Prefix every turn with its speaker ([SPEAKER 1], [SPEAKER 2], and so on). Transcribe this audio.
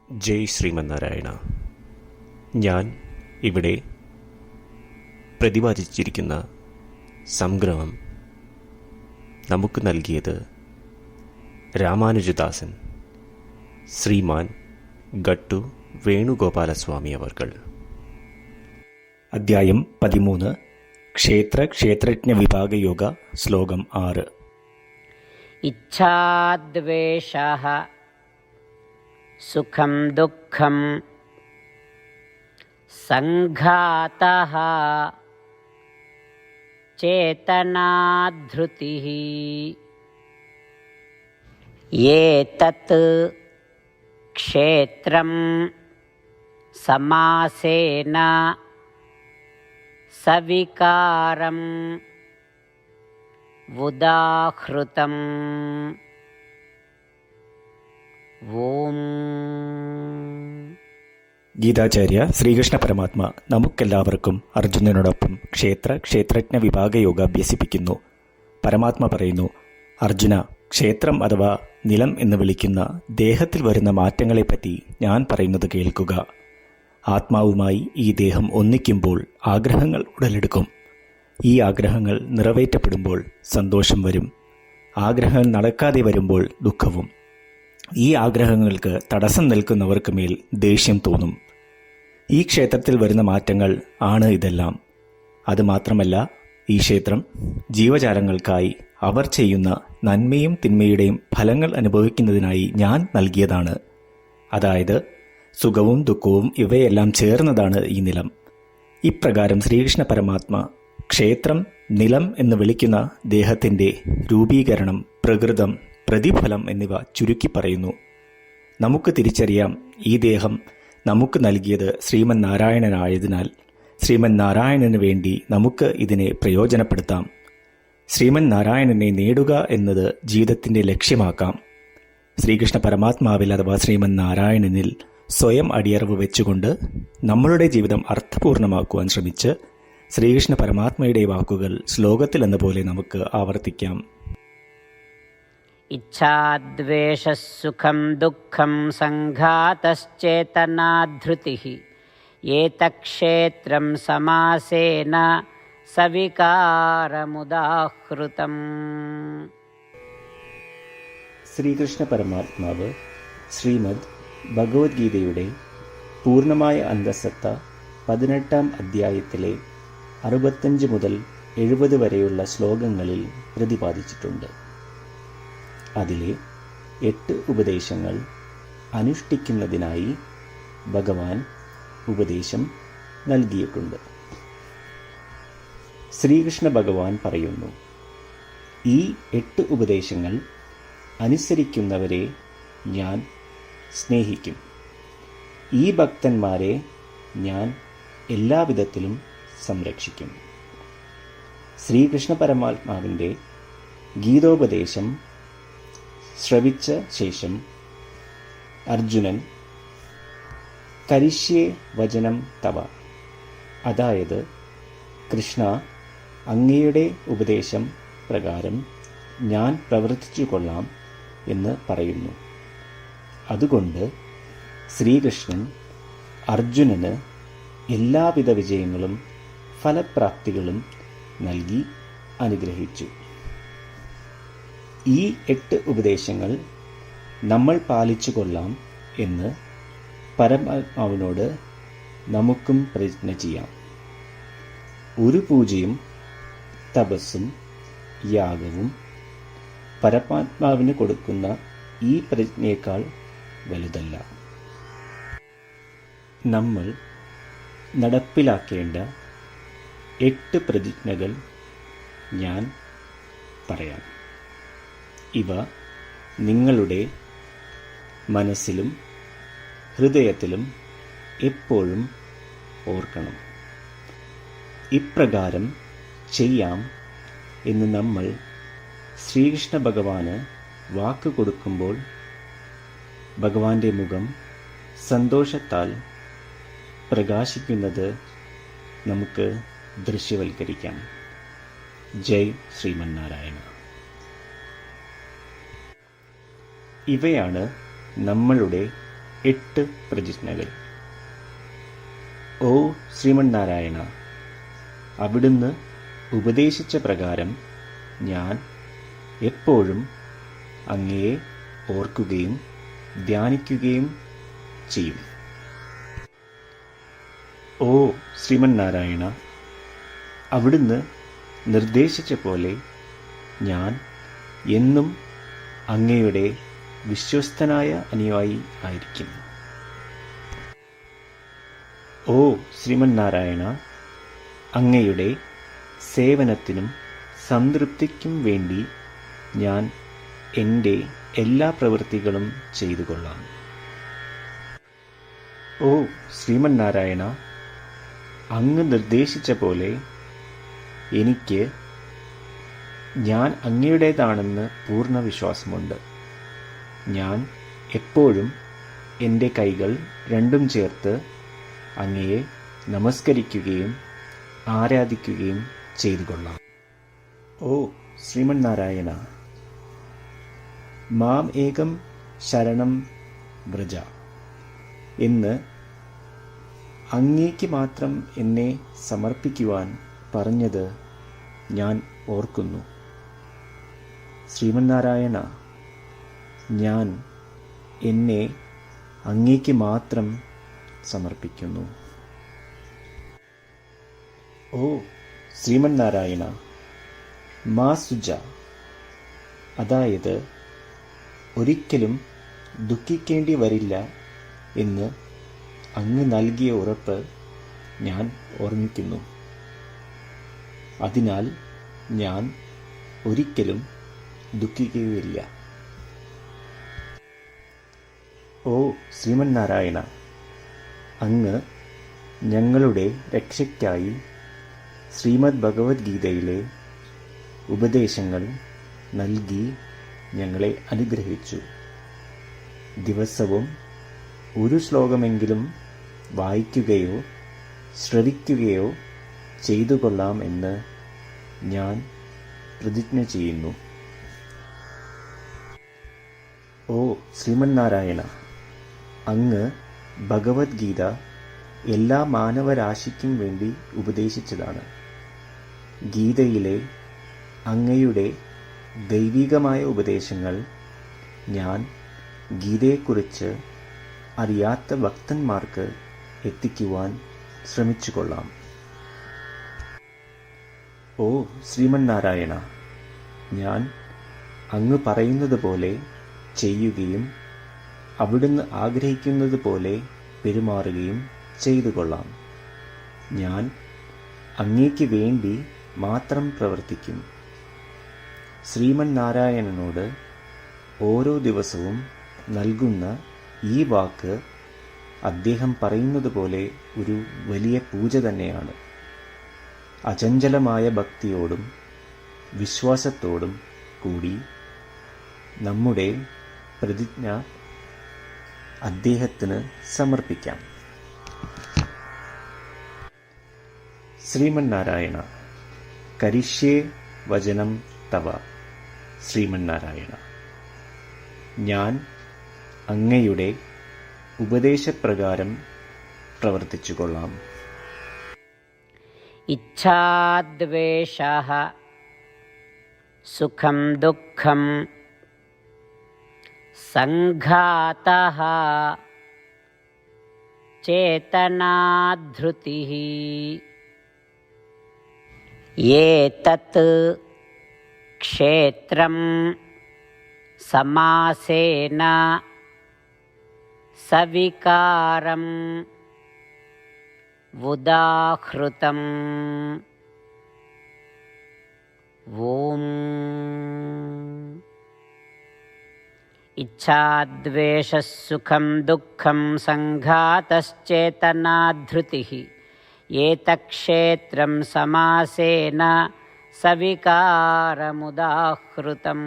[SPEAKER 1] ജയ് ശ്രീമന്നാരായണ. ഞാൻ ഇവിടെ പ്രതിപാദിച്ചിരിക്കുന്ന സംഗ്രഹം നമുക്ക് നൽകിയത് രാമാനുജദാസൻ ശ്രീമാൻ ഗട്ടു വേണുഗോപാലസ്വാമി അവർകൾ.
[SPEAKER 2] അധ്യായം 13. ക്ഷേത്രജ്ഞ വിഭാഗയോഗ. ശ്ലോകം 6.
[SPEAKER 3] ഇച്ഛാദ്വേഷഃ സുഖം ദുഃഖം സംഘാതഃ ചേതനാധൃതിഃ ഏതത് ക്ഷേത്രം സമാസേന സവികാരം ഉദാഹൃതം. ഓം.
[SPEAKER 2] ഗീതാചാര്യ ശ്രീകൃഷ്ണ പരമാത്മ നമുക്കെല്ലാവർക്കും അർജുനനോടൊപ്പം ക്ഷേത്രജ്ഞ വിഭാഗയോഗ അഭ്യസിപ്പിക്കുന്നു. പരമാത്മ പറയുന്നു, അർജുന, ക്ഷേത്രം അഥവാ നിലം എന്ന് വിളിക്കുന്ന ദേഹത്തിൽ വരുന്ന മാറ്റങ്ങളെപ്പറ്റി ഞാൻ പറയുന്നത് കേൾക്കുക. ആത്മാവുമായി ഈ ദേഹം ഒന്നിക്കുമ്പോൾ ആഗ്രഹങ്ങൾ ഉടലെടുക്കും. ഈ ആഗ്രഹങ്ങൾ നിറവേറ്റപ്പെടുമ്പോൾ സന്തോഷം വരും. ആഗ്രഹങ്ങൾ നടക്കാതെ വരുമ്പോൾ ദുഃഖവും. ഈ ആഗ്രഹങ്ങൾക്ക് തടസ്സം നിൽക്കുന്നവർക്ക് മേൽ ദേഷ്യം തോന്നും. ഈ ക്ഷേത്രത്തിൽ വരുന്ന മാറ്റങ്ങൾ ആണ് ഇതെല്ലാം. അതുമാത്രമല്ല, ഈ ക്ഷേത്രം ജീവജാലങ്ങൾക്കായി അവർ ചെയ്യുന്ന നന്മയും തിന്മയുടെയും ഫലങ്ങൾ അനുഭവിക്കുന്നതിനായി ഞാൻ നൽകിയതാണ്. അതായത് സുഖവും ദുഃഖവും ഇവയെല്ലാം ചേർന്നതാണ് ഈ നിലം. ഇപ്രകാരം ശ്രീകൃഷ്ണ പരമാത്മ ക്ഷേത്രം, നിലം എന്ന് വിളിക്കുന്ന ദേഹത്തിൻ്റെ രൂപീകരണം, പ്രകൃതം, പ്രതിഫലം എന്നിവ ചുരുക്കി പറയുന്നു. നമുക്ക് തിരിച്ചറിയാം, ഈ ദേഹം നമുക്ക് നൽകിയത് ശ്രീമൻ നാരായണനായതിനാൽ ശ്രീമൻ നാരായണന് വേണ്ടി നമുക്ക് ഇതിനെ പ്രയോജനപ്പെടുത്താം. ശ്രീമൻ നാരായണനെ നേടുക എന്നത് ജീവിതത്തിൻ്റെ ലക്ഷ്യമാക്കാം. ശ്രീകൃഷ്ണ പരമാത്മാവിൽ അഥവാ ശ്രീമൻ നാരായണനിൽ സ്വയം അടിയറവ് വെച്ചുകൊണ്ട് നമ്മളുടെ ജീവിതം അർത്ഥപൂർണമാക്കുവാൻ ശ്രമിച്ച് ശ്രീകൃഷ്ണ പരമാത്മയുടെ വാക്കുകൾ ശ്ലോകത്തിൽ എന്ന പോലെ നമുക്ക് ആവർത്തിക്കാം.
[SPEAKER 3] ഇച്ഛാദ്വേഷഃ സുഖം ദുഃഖം സംഘാതശ്ചേതനാധൃതിഃ ഏതക്ഷേത്രം സമാസേന സവികാരമുദാഹൃതം.
[SPEAKER 2] ശ്രീകൃഷ്ണ പരമാത്മാവ് ശ്രീമദ് ഭഗവത്ഗീതയുടെ പൂർണ്ണമായ അന്തഃസത്ത 18-ാം അധ്യായത്തിലെ 65 മുതൽ 70 വരെയുള്ള ശ്ലോകങ്ങളിൽ പ്രതിപാദിച്ചിട്ടുണ്ട്. അതിലെ 8 ഉപദേശങ്ങൾ അനുഷ്ഠിക്കുന്നതിനായി ഭഗവാൻ ഉപദേശം നൽകിയിട്ടുണ്ട്. ശ്രീകൃഷ്ണ ഭഗവാൻ പറയുന്നു, ഈ 8 ഉപദേശങ്ങൾ അനുസരിക്കുന്നവരെ ഞാൻ സ്നേഹിക്കും. ഈ ഭക്തന്മാരെ ഞാൻ എല്ലാവിധത്തിലും സംരക്ഷിക്കും. ശ്രീകൃഷ്ണ പരമാത്മാവിൻ്റെ ഗീതോപദേശം ശ്രവിച്ച ശേഷം അർജുനൻ കരിഷ്യേ വചനം തവ, അതായത് കൃഷ്ണ, അങ്ങയുടെ ഉപദേശം പ്രകാരം ഞാൻ പ്രവർത്തിച്ചു കൊള്ളാം എന്ന് പറയുന്നു. അതുകൊണ്ട് ശ്രീകൃഷ്ണൻ അർജുനന് എല്ലാവിധ വിജയങ്ങളും ഫലപ്രാപ്തികളും നൽകി അനുഗ്രഹിച്ചു. ഈ 8 ഉപദേശങ്ങൾ നമ്മൾ പാലിച്ചു കൊള്ളാം എന്ന് പരമാത്മാവിനോട് നമുക്കും പ്രതിജ്ഞ ചെയ്യാം. ഒരു പൂജയും തപസ്സും യാഗവും പരമാത്മാവിന് കൊടുക്കുന്ന ഈ പ്രതിജ്ഞയേക്കാൾ വലുതല്ല. നമ്മൾ നടപ്പിലാക്കേണ്ട 8 പ്രതിജ്ഞകൾ ഞാൻ പറയാം. ഇവ നിങ്ങളുടെ മനസ്സിലും ഹൃദയത്തിലും എപ്പോഴും ഓർക്കണം. ഇപ്രകാരം ചെയ്യാം എന്ന് നമ്മൾ ശ്രീകൃഷ്ണ ഭഗവാന് വാക്ക് കൊടുക്കുമ്പോൾ ഭഗവാന്റെ മുഖം സന്തോഷത്താൽ പ്രകാശിക്കുന്നത് നമുക്ക് ദൃശ്യവൽക്കരിക്കാം. ജയ് ശ്രീമന്നാരായണ. ഇവയാണ് നമ്മളുടെ 8 പ്രതിജ്ഞകൾ. ഓ ശ്രീമന്നാരായണ, അവിടുന്ന് ഉപദേശിച്ച പ്രകാരം ഞാൻ എപ്പോഴും അങ്ങയെ ഓർക്കുകയും ധ്യാനിക്കുകയും ചെയ്യും. ഓ ശ്രീമന്നാരായണ, അവിടുന്ന് നിർദ്ദേശിച്ച പോലെ ഞാൻ എന്നും അങ്ങയുടെ വിശ്വസ്തനായ അനുയായി ആയിരിക്കും. ഓ ശ്രീമന്നാരായണ, അങ്ങയുടെ സേവനത്തിനും സംതൃപ്തിക്കും വേണ്ടി ഞാൻ എൻ്റെ എല്ലാ പ്രവൃത്തികളും ചെയ്തു കൊള്ളാം. ഓ ശ്രീമന്നാരായണ, അങ്ങ് നിർദ്ദേശിച്ച പോലെ എനിക്ക് ഞാൻ അങ്ങയുടേതാണെന്ന് പൂർണ്ണ വിശ്വാസമുണ്ട്. ഞാൻ എപ്പോഴും എൻ്റെ കൈകൾ രണ്ടും ചേർത്ത് അങ്ങയെ നമസ്കരിക്കുകയും ആരാധിക്കുകയും ചെയ്തു കൊള്ളാം. ഓ ശ്രീമന്നാരായണ, മാം ഏകം ശരണം വ്രജ എന്ന് അങ്ങേക്ക് മാത്രം എന്നെ സമർപ്പിക്കുവാൻ പറഞ്ഞത് ഞാൻ ഓർക്കുന്നു. ശ്രീമന്നാരായണ, ഞാൻ എന്നെ അങ്ങേക്ക് മാത്രം സമർപ്പിക്കുന്നു. ഓ ശ്രീമന്നാരായണ, മാ സുജ, അതായത് ഒരിക്കലും ദുഃഖിക്കേണ്ടി വരില്ല എന്ന് അങ്ങ് നൽകിയ ഉറപ്പ് ഞാൻ ഓർമ്മിക്കുന്നു. അതിനാൽ ഞാൻ ഒരിക്കലും ദുഃഖിക്കുകയില്ല. ഓ ശ്രീമന്നാരായണ, അങ്ങ് ഞങ്ങളുടെ രക്ഷയ്ക്കായി ശ്രീമദ് ഭഗവത്ഗീതയിലെ ഉപദേശങ്ങൾ നൽകി ഞങ്ങളെ അനുഗ്രഹിച്ചു. ദിവസവും ഒരു ശ്ലോകമെങ്കിലും വായിക്കുകയോ ശ്രവിക്കുകയോ ചെയ്തു കൊള്ളാം എന്ന് ഞാൻ പ്രതിജ്ഞ ചെയ്യുന്നു. ഓ ശ്രീമന്നാരായണ, അങ്ങ് ഭഗവത്ഗീത എല്ലാ മാനവരാശിക്കും വേണ്ടി ഉപദേശിച്ചതാണ്. ഗീതയിലെ അങ്ങയുടെ ദൈവികമായ ഉപദേശങ്ങൾ ഞാൻ ഗീതയെക്കുറിച്ച് അറിയാത്ത ഭക്തന്മാർക്ക് എത്തിക്കുവാൻ ശ്രമിച്ചുകൊള്ളാം. ഓ ശ്രീമന്നാരായണ, ഞാൻ അങ്ങ് പറയുന്നത് പോലെ ചെയ്യുകയും അവിടുന്ന് ആഗ്രഹിക്കുന്നത് പോലെ പെരുമാറുകയും ചെയ്തു കൊള്ളാം. ഞാൻ അങ്ങേക്ക് വേണ്ടി മാത്രം പ്രവർത്തിക്കും. ശ്രീമന്നാരായണനോട് ഓരോ ദിവസവും നൽകുന്ന ഈ വാക്ക് അദ്ദേഹം പറയുന്നത് പോലെ ഒരു വലിയ പൂജ തന്നെയാണ്. അചഞ്ചലമായ ഭക്തിയോടും വിശ്വാസത്തോടും കൂടി നമ്മുടെ പ്രതിജ്ഞ അദ്ദേഹത്തിന് സമർപ്പിക്കാം. ശ്രീമന്നാരായണ, കരിഷ്യേ വചനം തവ. ശ്രീമന്നാരായണ, ഞാൻ അങ്ങയുടെ ഉപദേശപ്രകാരം പ്രവർത്തിച്ചു കൊള്ളാം.
[SPEAKER 3] ഇച്ഛാദ്വേഷഃ സുഖം ദുഃഖം സംഘാതഃ ചേതനാധൃതിഃ ഏതത് ക്ഷേത്രം സമാസേന സവികാരം ഉദാഹൃതം. ഓം ഇച്ഛാദ്വേഷസുഖം ദുഃഖം സംഘാതശ്ചേതനാധൃതിഃ ഏതക്ഷേത്രം സമാസേന സവികാരമുദാഹൃതം.